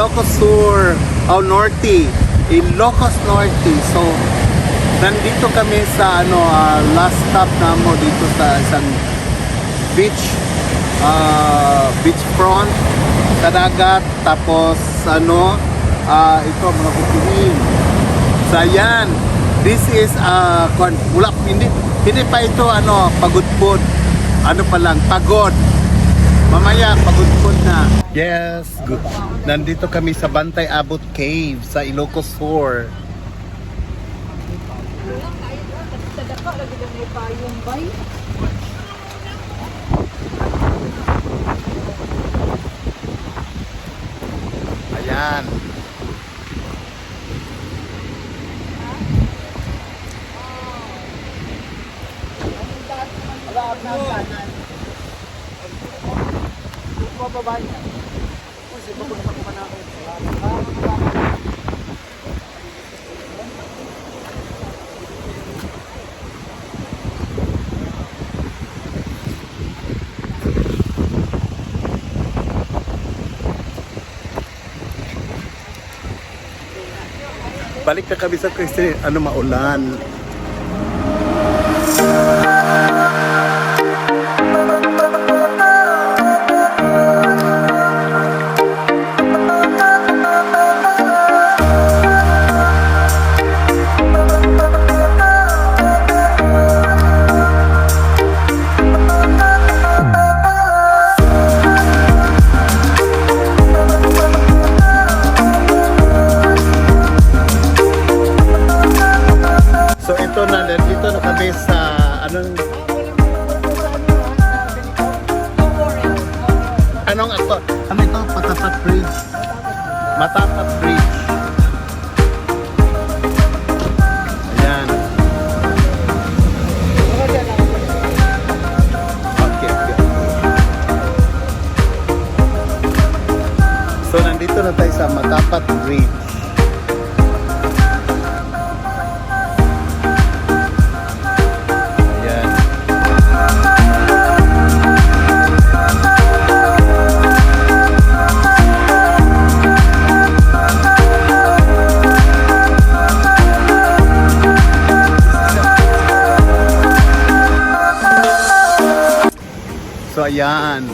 Ilocos Sur, Norte, Ilocos Norte. So, nandito kami sa last stop na mo dito sa isang beach, beach front, sa dagat, tapos ito mga kukunin. So, ayan, this is hindi pa ito pagod-pod. Ano pa lang, pagod. Mamaya, pagod-pod na. Yes, good. Nandito kami sa Bantay Abot Cave sa Ilocos Sur. Ayan. Balik na kami sa Christine, maulan. Nandito na kami sa ito? Matapat Bridge. Matapat Bridge. Ayan. Okay. So nandito na tayo sa Matapat Bridge. So ayan.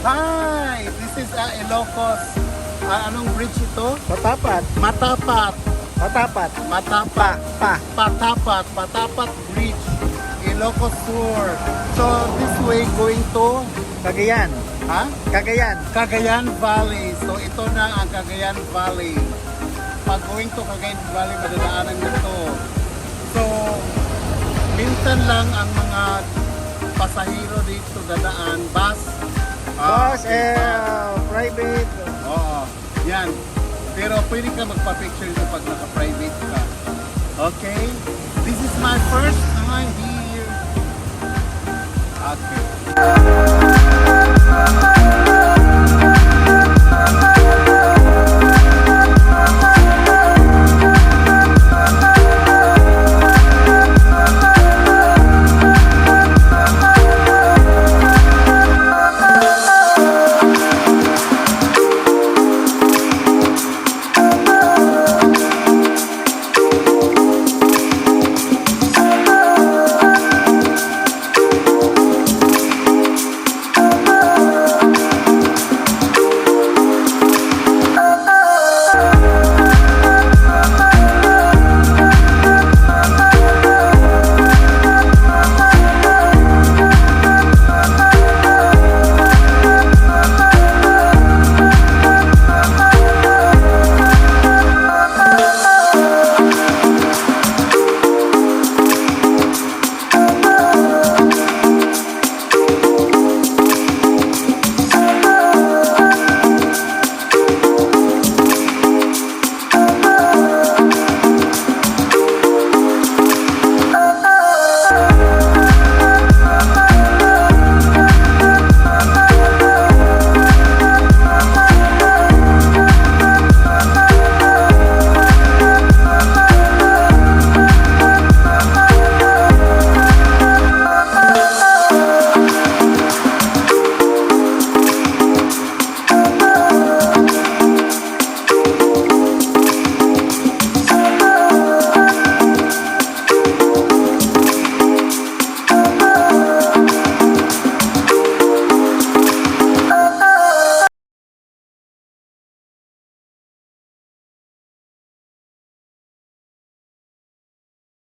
Hi! This is Ilocos. Anong bridge ito? Matapat. Matapat. Matapat. Matapat. Matapat Bridge. Ilocos Sur. So this way going to Cagayan. Cagayan. Cagayan Valley. So ito na ang Cagayan Valley. Pag going to Cagayan Valley, madadaanan nito. So minsan lang ang mga pasahero dito dadaan, bus, private. Oo, yan. Pero pwede ka magpa-picture dito pag naka-private ka. Okay? This is my first time here. Okay.